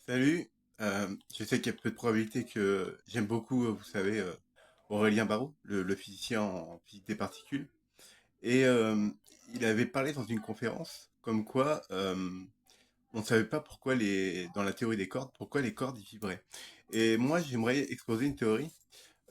Salut, je sais qu'il y a peu de probabilité que j'aime beaucoup, vous savez, Aurélien Barraud, le physicien en physique des particules. Et il avait parlé dans une conférence comme quoi on ne savait pas pourquoi dans la théorie des cordes, pourquoi les cordes y vibraient. Et moi, j'aimerais exposer une théorie.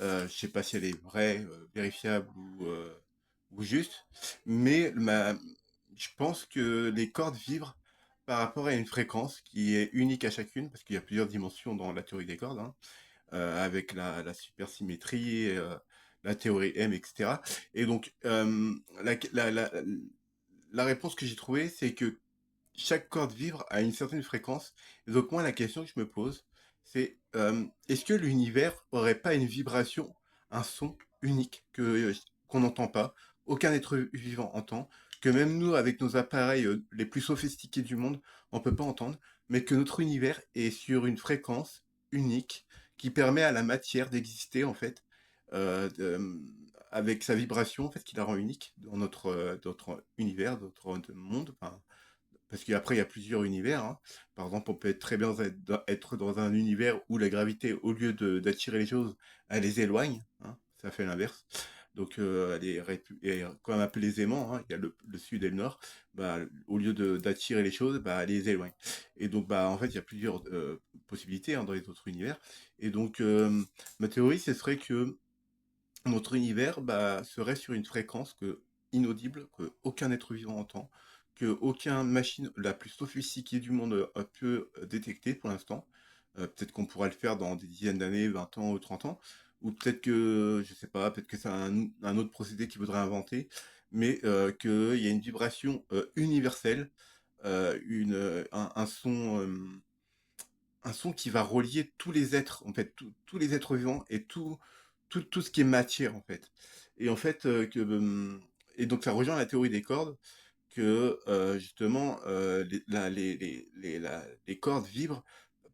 Je sais pas si elle est vraie, vérifiable ou juste, mais je pense que les cordes vibrent par rapport à une fréquence qui est unique à chacune, parce qu'il y a plusieurs dimensions dans la théorie des cordes, hein, avec la supersymétrie, la théorie M, etc. Et donc, la réponse que j'ai trouvée, c'est que chaque corde vibre à une certaine fréquence. Et donc moi, la question que je me pose, c'est est-ce que l'univers aurait pas une vibration, un son unique qu'on n'entend pas, aucun être vivant entend, que même nous, avec nos appareils les plus sophistiqués du monde, on peut pas entendre, mais que notre univers est sur une fréquence unique qui permet à la matière d'exister en fait, euh, de- avec sa vibration en fait qui la rend unique dans notre univers, notre monde. Enfin, parce qu'après, il y a plusieurs univers, hein. Par exemple, on peut être très bien être dans un univers où la gravité, au lieu d'attirer les choses, elle les éloigne, hein. Ça fait l'inverse. Donc, elle est quand même appelée les aimants, hein. Il y a le sud et le nord. Bah, au lieu d'attirer les choses, bah, elle les éloigne. Et donc, bah, en fait, il y a plusieurs possibilités, hein, dans les autres univers. Et donc, ma théorie, ce serait que notre univers bah, serait sur une fréquence inaudible, que aucun être vivant entend, que aucun machine la plus sophistiquée du monde peut détecter pour l'instant. Peut-être qu'on pourra le faire dans des dizaines d'années, 20 ans ou 30 ans, ou peut-être que, je sais pas, peut-être que c'est un autre procédé qu'il faudrait inventer, mais qu'il y a une vibration universelle, un son qui va relier tous les êtres, en fait, tous les êtres vivants et tout ce qui est matière, en fait. Et en fait, et donc ça rejoint la théorie des cordes, que justement, les cordes vibrent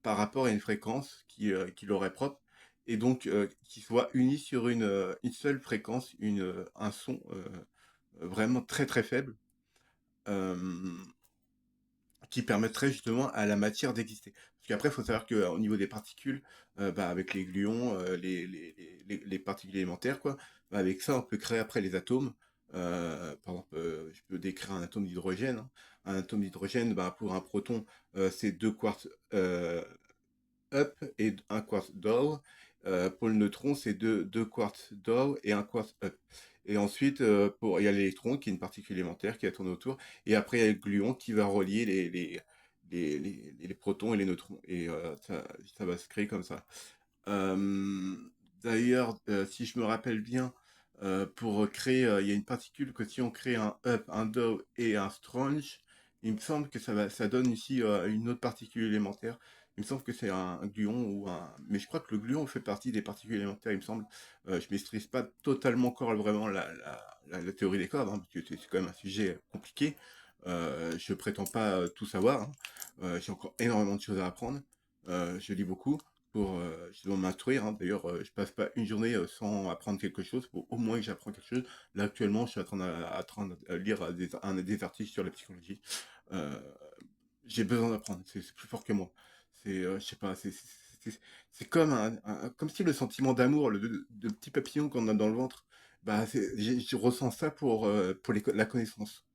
par rapport à une fréquence qui leur est propre, et donc qui soit unie sur une seule fréquence, un son vraiment très très faible. Euh, qui permettrait justement à la matière d'exister. Parce qu'après, il faut savoir qu'au niveau des particules, bah, avec les gluons, les particules élémentaires, quoi, bah, avec ça, on peut créer après les atomes. Par exemple, je peux décrire un atome d'hydrogène, hein. Un atome d'hydrogène, bah, pour un proton, c'est deux quarks up et un quartz down. Pour le neutron, c'est deux quartz down et un quartz up. Et ensuite, il y a l'électron qui est une particule élémentaire qui va tourner autour. Et après, il y a le gluon qui va relier les protons et les neutrons. Et ça va se créer comme ça. Euh, D'ailleurs, si je me rappelle bien, pour créer, il y a une particule que si on crée un up, un down et un strange, il me semble que ça donne ici une autre particule élémentaire. Il me semble que c'est un gluon ou un, mais je crois que le gluon fait partie des particules élémentaires. Il me semble. Je maîtrise pas totalement encore vraiment la théorie des cordes, hein, parce que c'est quand même un sujet compliqué. Je prétends pas tout savoir, hein. J'ai encore énormément de choses à apprendre. Je lis beaucoup pour justement m'instruire, hein. D'ailleurs, je passe pas une journée sans apprendre quelque chose. Faut au moins que j'apprends quelque chose. Là, actuellement, je suis en train d'apprendre à lire des articles sur la psychologie. Euh, j'ai besoin d'apprendre. C'est plus fort que moi. Je sais pas, c'est comme comme si le sentiment d'amour, de petit papillon qu'on a dans le ventre, bah, je ressens ça pour la connaissance.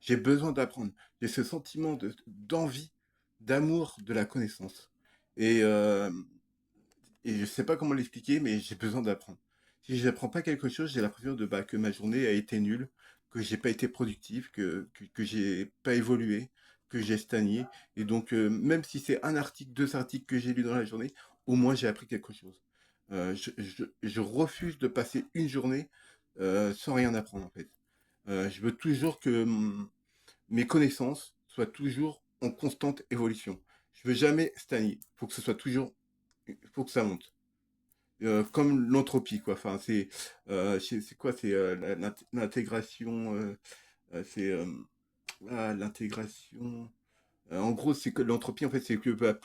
J'ai besoin d'apprendre. J'ai ce sentiment d'envie, d'amour de la connaissance. Et, euh, et je sais pas comment l'expliquer, mais j'ai besoin d'apprendre. Si j'apprends pas quelque chose, j'ai l'impression bah, que ma journée a été nulle, que j'ai pas été productif, que j'ai pas évolué, que j'ai stagné. Et donc, même si c'est un article, deux articles que j'ai lus dans la journée, au moins j'ai appris quelque chose. Je refuse de passer une journée sans rien apprendre, en fait. Je veux toujours que mes connaissances soient toujours en constante évolution. Je veux jamais stagner. Faut que ce soit toujours, faut que ça monte. Comme l'entropie, quoi. Enfin, c'est quoi? C'est l'intégration. C'est l'intégration. En gros, c'est que l'entropie, en fait, c'est que bah,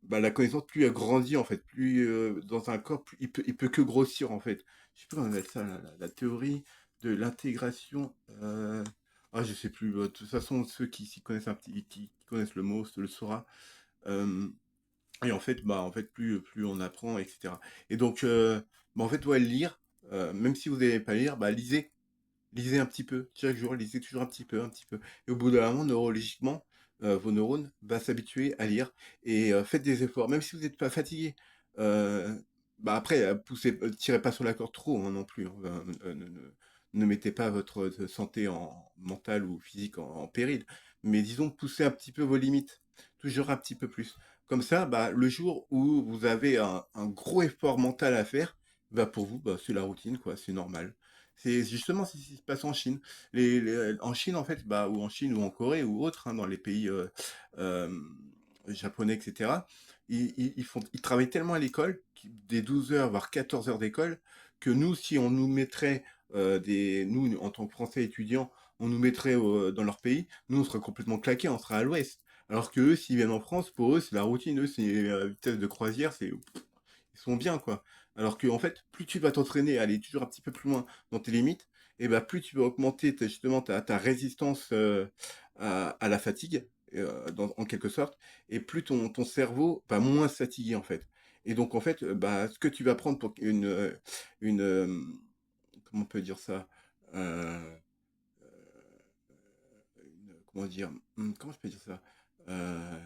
bah, la connaissance, plus elle grandit, en fait, plus dans un corps, plus il peut que grossir, en fait. Je sais pas comment on appelle ça, la théorie de l'intégration. Je sais plus. De toute façon, ceux qui s'y connaissent un petit, qui connaissent le mot, se le saura. Hem et en fait, plus on apprend et cetera et donc en fait, ouais, lire, même si vous n'aimez pas lire, bah, lisez. Lisez un petit peu, chaque jour, lisez toujours un petit peu et au bout d'un moment, neurologiquement, vos neurones va s'habituer à lire et faites des efforts, même si vous n'êtes pas fatigué. Bah, après, poussez tirez pas sur la corde trop, hein, non plus, hein, ne mettez pas votre, santé en mentale ou physique en péril. Mais disons, poussez un petit peu vos limites, toujours un petit peu plus. Comme ça, bah, le jour où vous avez un gros effort mental à faire, bah, pour vous, bah, c'est la routine, quoi, c'est normal. C'est justement ce qui se passe en Chine. En Chine, en fait, bah, ou en Chine ou en Corée ou autres, hein, dans les pays japonais, etc., ils travaillent tellement à l'école, des 12 heures, voire 14 heures d'école, que nous, si on nous mettrait, nous, en tant que Français étudiants, on nous mettrait dans leur pays, nous, on serait complètement claqués, on serait à l'ouest. Alors que eux, s'ils viennent en France, pour eux, c'est la routine, eux, c'est vitesse de croisière, ils sont bien, quoi. Alors que, en fait, plus tu vas t'entraîner à aller toujours un petit peu plus loin dans tes limites, et ben plus tu vas augmenter justement ta résistance à la fatigue, en quelque sorte, et plus ton cerveau va moins se fatiguer, en fait. Et donc, en fait, bah, ce que tu vas prendre pour une comment on peut dire ça? Euh, comment dire? Comment je peux dire ça? Euh,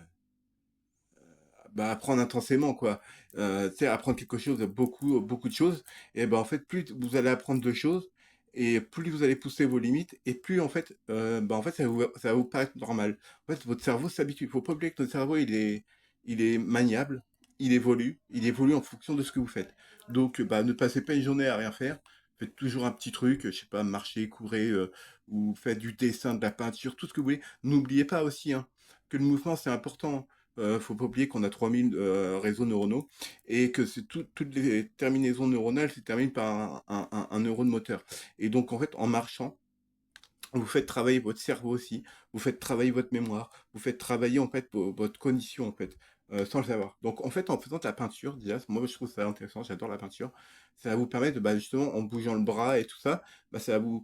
Bah, apprendre intensément, quoi. Tu sais, apprendre quelque chose, beaucoup de choses, et ben en fait, plus vous allez apprendre de choses, et plus vous allez pousser vos limites, et plus en fait, bah, en fait, ça va vous paraître normal. En fait, votre cerveau s'habitue. Il faut pas oublier que notre cerveau, il est maniable, il évolue en fonction de ce que vous faites. Donc, bah, ne passez pas une journée à rien faire. Faites toujours un petit truc, je sais pas, marcher, courez, ou faites du dessin, de la peinture, tout ce que vous voulez. N'oubliez pas aussi, hein, que le mouvement, c'est important. Faut pas oublier qu'on a 3000 réseaux neuronaux et que toutes les terminaisons neuronales se terminent par un neurone moteur. Et donc, en fait, en marchant, vous faites travailler votre cerveau aussi, vous faites travailler votre mémoire, vous faites travailler en fait votre cognition en fait, sans le savoir. Donc en fait, en faisant de la peinture, déjà, moi je trouve ça intéressant, j'adore la peinture, ça va vous permettre, bah, justement, en bougeant le bras et tout ça, bah, ça va vous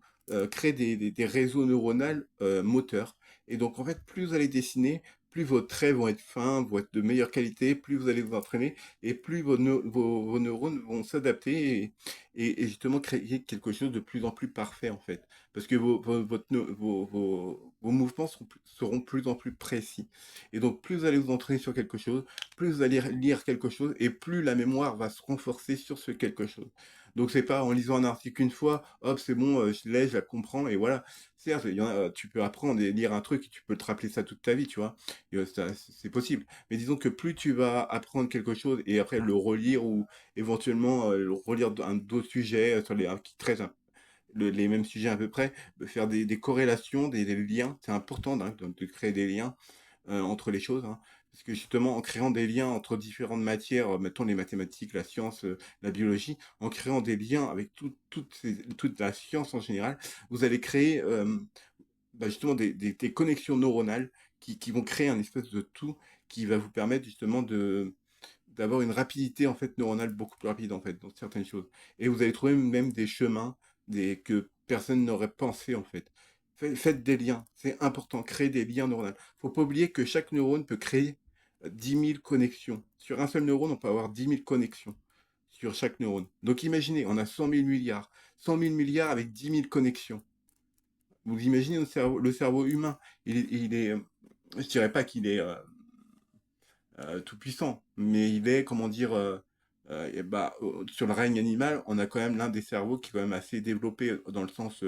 créer des réseaux neuronaux moteurs. Et donc en fait, plus vous allez dessiner, plus vos traits vont être fins, vont être de meilleure qualité, plus vous allez vous entraîner, et plus vos neurones vont s'adapter et justement créer quelque chose de plus en plus parfait en fait. Parce que vos mouvements seront plus en plus précis. Et donc, plus vous allez vous entraîner sur quelque chose, plus vous allez lire quelque chose, et plus la mémoire va se renforcer sur ce quelque chose. Donc, c'est pas en lisant un article une fois, hop, c'est bon, je l'ai, je la comprends, et voilà. Certes, tu peux apprendre et lire un truc, et tu peux te rappeler ça toute ta vie, tu vois. Et, c'est possible. Mais disons que plus tu vas apprendre quelque chose, et après le relire, ou éventuellement le relire d'autres sujets qui traitent les mêmes sujets à peu près, faire des corrélations, des liens. C'est important de créer des liens entre les choses, hein. Parce que justement, en créant des liens entre différentes matières, mettons les mathématiques, la science, la biologie, en créant des liens avec toute la science en général, vous allez créer bah, justement des connexions neuronales qui vont créer un espèce de tout qui va vous permettre justement d'avoir une rapidité en fait neuronale beaucoup plus rapide en fait dans certaines choses. Et vous allez trouver même des chemins que personne n'aurait pensé en fait. Faites des liens, c'est important, créer des liens neuronaux. Faut pas oublier que chaque neurone peut créer 10 000 connexions. Sur un seul neurone, on peut avoir 10 000 connexions sur chaque neurone. Donc imaginez, on a 100 000 milliards. 100 000 milliards avec 10 000 connexions. Vous imaginez le cerveau humain, je dirais pas qu'il est tout puissant, mais il est, comment dire, et bah, sur le règne animal, on a quand même l'un des cerveaux qui est quand même assez développé dans le sens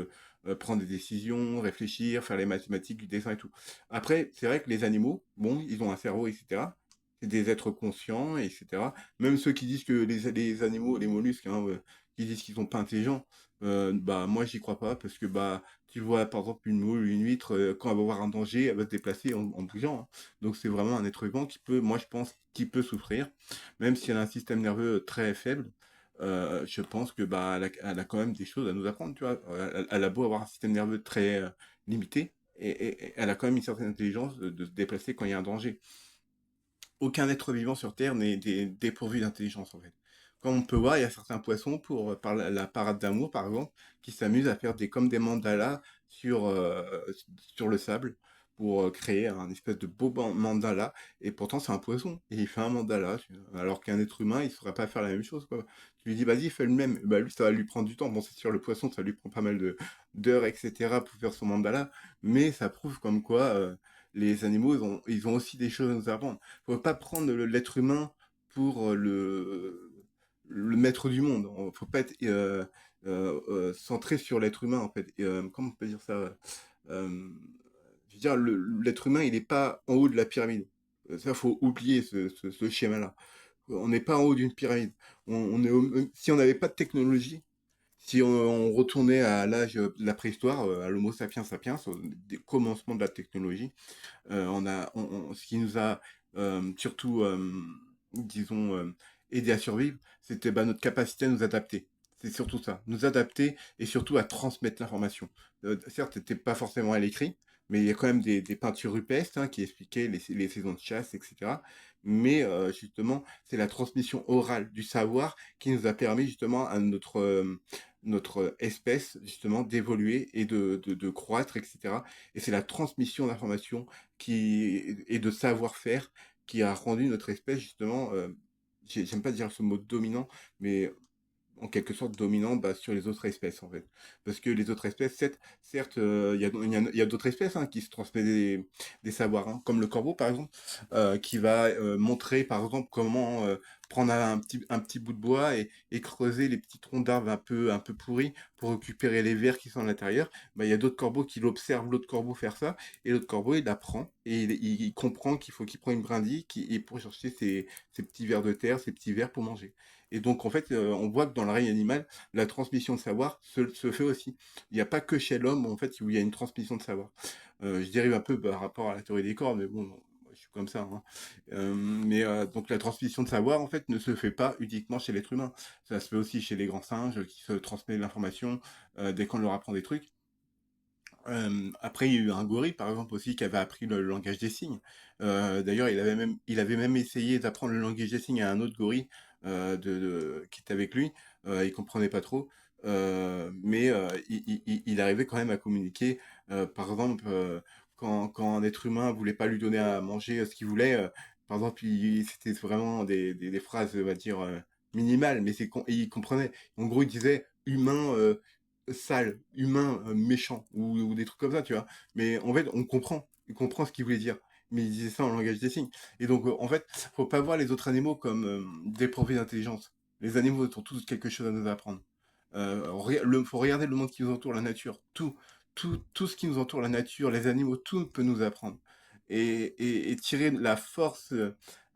prendre des décisions, réfléchir, faire les mathématiques, du dessin et tout. Après, c'est vrai que les animaux, bon, ils ont un cerveau, etc. C'est des êtres conscients, etc. Même ceux qui disent que les animaux, les mollusques, hein, qui disent qu'ils sont pas intelligents, bah moi j'y crois pas parce que bah tu vois par exemple une moule, une huître, quand elle va voir un danger, elle va se déplacer en bougeant, hein. Donc c'est vraiment un être vivant qui peut, moi je pense, qui peut souffrir, même si elle a un système nerveux très faible. Je pense que bah elle a quand même des choses à nous apprendre, tu vois. Elle a beau avoir un système nerveux très limité, et elle a quand même une certaine intelligence de se déplacer quand il y a un danger. Aucun être vivant sur Terre n'est dépourvu d'intelligence en fait. Comme on peut voir, il y a certains poissons, par la parade d'amour par exemple, qui s'amusent à faire comme des mandalas sur le sable pour créer un espèce de beau mandala, et pourtant c'est un poisson, et il fait un mandala, alors qu'un être humain, il ne saurait pas faire la même chose, quoi. Tu lui dis, vas-y, fais le même, bah lui, ça va lui prendre du temps. Bon, c'est sûr, le poisson, ça lui prend pas mal d'heures, etc., pour faire son mandala, mais ça prouve comme quoi les animaux, ils ont aussi des choses à nous apprendre. Faut pas prendre l'être humain pour le maître du monde. Faut pas être centré sur l'être humain, en fait. Comment on peut dire ça? Euh, je veux dire, l'être humain, il n'est pas en haut de la pyramide. Ça, faut oublier ce schéma-là. On n'est pas en haut d'une pyramide. On est si on n'avait pas de technologie, si on retournait à l'âge de la préhistoire, à l'Homo sapiens sapiens, au des commencements de la technologie, ce qui nous a surtout, disons, aidé à survivre, c'était bah, notre capacité à nous adapter. C'est surtout ça, nous adapter et surtout à transmettre l'information. Certes, c'était pas forcément à l'écrit, mais il y a quand même des peintures rupestres qui expliquaient les saisons de chasse, etc. Mais justement, c'est la transmission orale du savoir qui nous a permis justement à notre espèce justement d'évoluer et de croître, etc. Et c'est la transmission d'informations et de savoir-faire qui a rendu notre espèce justement, j'aime pas dire ce mot dominant, mais en quelque sorte dominant bah, sur les autres espèces en fait. Parce que les autres espèces, certes, il y a d'autres espèces qui se transmettent des savoirs, comme le corbeau par exemple, qui va montrer par exemple comment prendre un petit bout de bois et creuser les petits troncs d'arbres un peu pourris pour récupérer les vers qui sont à l'intérieur. Bah, il y a d'autres corbeaux qui l'observent, l'autre corbeau faire ça, et l'autre corbeau il apprend, et il comprend qu'il faut qu'il prenne une brindille et pour chercher ses petits vers de terre, ses petits vers pour manger. Et donc, en fait, on voit que dans le règne animal, la transmission de savoir se fait aussi. Il n'y a pas que chez l'homme, en fait, où il y a une transmission de savoir. Je dérive un peu par rapport à la théorie des corps, mais bon, moi, je suis comme ça, hein. Mais donc, la transmission de savoir, en fait, ne se fait pas uniquement chez l'être humain. Ça se fait aussi chez les grands singes qui se transmettent l'information dès qu'on leur apprend des trucs. Après, il y a eu un gorille, par exemple, aussi, qui avait appris le langage des signes. D'ailleurs, il avait même essayé d'apprendre le langage des signes à un autre gorille qui était avec lui. Il comprenait pas trop, mais il arrivait quand même à communiquer. Par exemple, quand un être humain voulait pas lui donner à manger ce qu'il voulait, par exemple, c'était vraiment des phrases, on va dire, minimales, mais il comprenait. En gros, il disait humain. Sale, humain, méchant, ou des trucs comme ça, tu vois. Mais en fait, il comprend ce qu'il voulait dire. Mais il disait ça en langage des signes. Et donc, en fait, faut pas voir les autres animaux comme dépourvus d'intelligence. Les animaux ont tous quelque chose à nous apprendre. Faut regarder le monde qui nous entoure, la nature. Tout ce qui nous entoure, la nature, les animaux, tout peut nous apprendre. Et tirer la force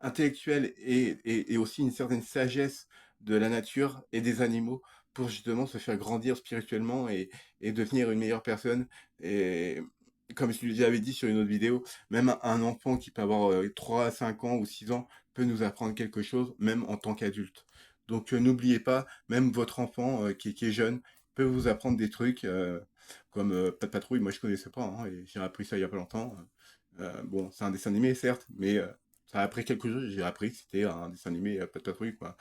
intellectuelle et aussi une certaine sagesse de la nature et des animaux pour justement se faire grandir spirituellement et devenir une meilleure personne. Et comme je l'avais dit sur une autre vidéo, même un enfant qui peut avoir 3, 5 ans ou 6 ans peut nous apprendre quelque chose, même en tant qu'adulte. Donc n'oubliez pas, même votre enfant qui est jeune peut vous apprendre des trucs comme Pat' Patrouille, moi je connaissais pas, et j'ai appris ça il y a pas longtemps. Bon, c'est un dessin animé certes, mais ça a appris quelque chose, j'ai appris que c'était un dessin animé Pat' Patrouille, quoi.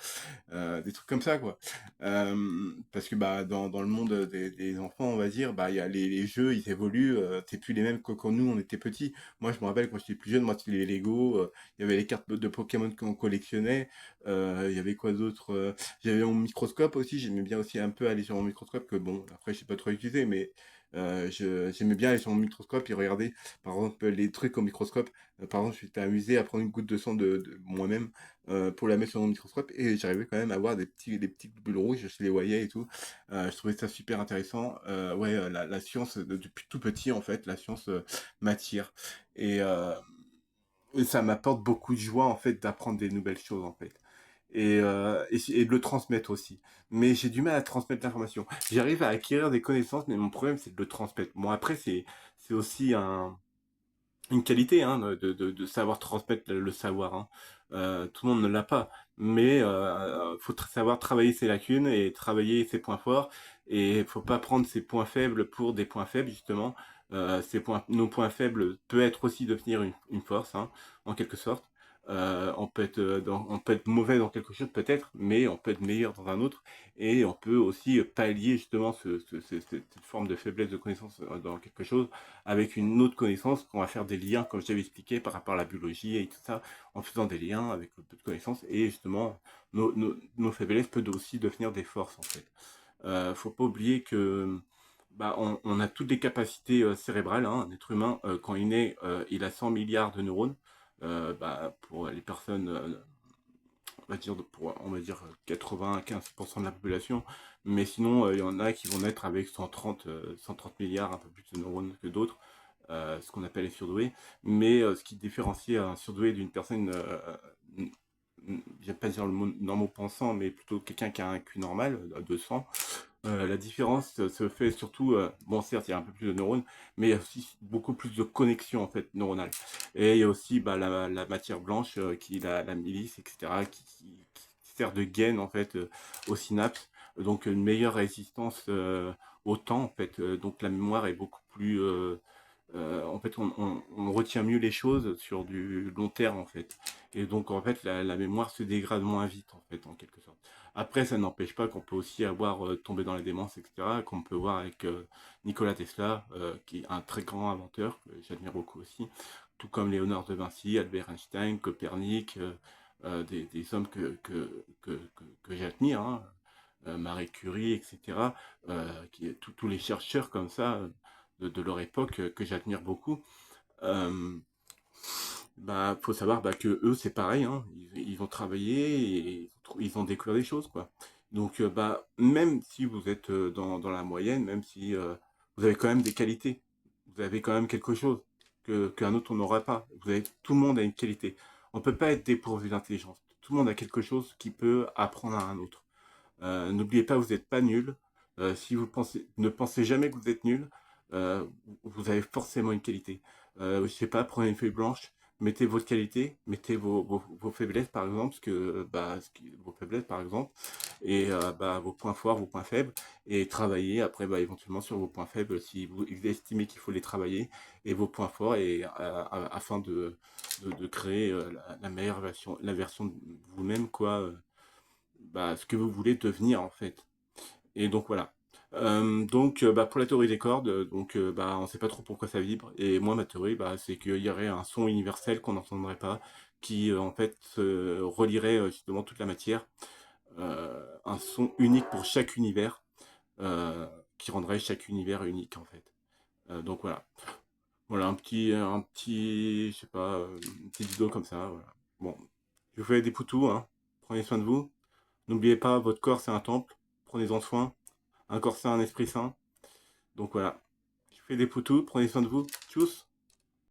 Des trucs comme ça, quoi. Parce que bah, dans le monde des enfants, on va dire, bah, il y a les jeux, ils évoluent, c'est plus les mêmes que quand nous, on était petits. Moi, je me rappelle, quand j'étais plus jeune, moi, c'était les Lego, il y avait les cartes de Pokémon qu'on collectionnait, il y avait quoi d'autre? J'avais mon microscope aussi, j'aimais bien aussi un peu aller sur mon microscope, que bon, après, je sais pas trop utiliser, mais j'aimais bien aller sur mon microscope et regarder, par exemple, les trucs au microscope. Par exemple, je m'étais amusé à prendre une goutte de sang de moi-même pour la mettre sur mon microscope et j'arrivais quand même à voir des petites bulles rouges, je les voyais et tout. Je trouvais ça super intéressant. Ouais, la science, depuis tout petit en fait, la science m'attire et, euh, et ça m'apporte beaucoup de joie en fait d'apprendre des nouvelles choses en fait. Et de le transmettre aussi. Mais j'ai du mal à transmettre l'information. J'arrive à acquérir des connaissances, mais mon problème c'est de le transmettre. Bon après c'est aussi une qualité de savoir transmettre le savoir, hein. Tout le monde ne l'a pas, mais faut savoir travailler ses lacunes et travailler ses points forts. Et faut pas prendre ses points faibles pour des points faibles justement. Nos points faibles peut être aussi devenir une force, en quelque sorte. on peut être mauvais dans quelque chose peut-être, mais on peut être meilleur dans un autre et on peut aussi pallier justement cette forme de faiblesse de connaissance dans quelque chose avec une autre connaissance qu'on va faire des liens, comme je t'avais expliqué, par rapport à la biologie et tout ça, en faisant des liens avec peu de connaissances et justement nos faiblesses peuvent aussi devenir des forces en fait. Faut pas oublier que bah, on a toutes les capacités cérébrales, hein. Un être humain, quand il naît, il a 100 milliards de neurones. Bah, pour les personnes, on va dire 95% de la population, mais sinon, il y en a qui vont naître avec 130 milliards, un peu plus de neurones que d'autres, ce qu'on appelle les surdoués. Mais ce qui différencie un surdoué d'une personne, j'aime pas dire le mot normaux-pensant, mais plutôt quelqu'un qui a un QI normal, de 100, la différence se fait surtout, bon certes il y a un peu plus de neurones, mais il y a aussi beaucoup plus de connexions en fait neuronales. Et il y a aussi bah, la matière blanche, la milice, etc., qui sert de gaine en fait aux synapses, donc une meilleure résistance au temps en fait. Donc la mémoire est beaucoup plus, en fait on retient mieux les choses sur du long terme en fait. Et donc en fait la mémoire se dégrade moins vite en fait en quelque sorte. Après, ça n'empêche pas qu'on peut aussi avoir tombé dans la démence, etc., qu'on peut voir avec Nikola Tesla, qui est un très grand inventeur, que j'admire beaucoup aussi, tout comme Léonard de Vinci, Albert Einstein, Copernic, des hommes que j'admire, hein, Marie Curie, etc., tous les chercheurs comme ça de leur époque que j'admire beaucoup. Euh, Bah, faut savoir bah, que eux, c'est pareil, hein. Ils ont travaillé et ils ont découvert des choses, quoi. Donc, bah, même si vous êtes dans la moyenne, même si vous avez quand même des qualités, vous avez quand même quelque chose qu'un autre on n'aura pas. Tout le monde a une qualité. On peut pas être dépourvu d'intelligence. Tout le monde a quelque chose qui peut apprendre à un autre. N'oubliez pas, vous n'êtes pas nul. Si vous pensez, ne pensez jamais que vous êtes nul. Vous avez forcément une qualité. Je sais pas, prenez une feuille blanche, mettez votre qualité, mettez vos faiblesses par exemple, vos faiblesses par exemple, et bah, vos points forts, vos points faibles, et travaillez après bah, éventuellement sur vos points faibles si vous estimez qu'il faut les travailler, et vos points forts, afin de créer la meilleure version, la version de vous-même, quoi. Bah, ce que vous voulez devenir en fait. Et donc voilà. Donc bah, pour la théorie des cordes, bah, on ne sait pas trop pourquoi ça vibre. Et moi ma théorie, bah, c'est qu'il y aurait un son universel qu'on n'entendrait pas, qui en fait relierait justement toute la matière. Un son unique pour chaque univers, qui rendrait chaque univers unique en fait. Donc voilà. Voilà je sais pas, une petite vidéo comme ça. Voilà. Bon, je vous fais des poutous, hein. Prenez soin de vous. N'oubliez pas, votre corps c'est un temple, prenez-en soin. Un corps sain, un esprit sain. Donc voilà. Je fais des poutous, prenez soin de vous. Tchuss!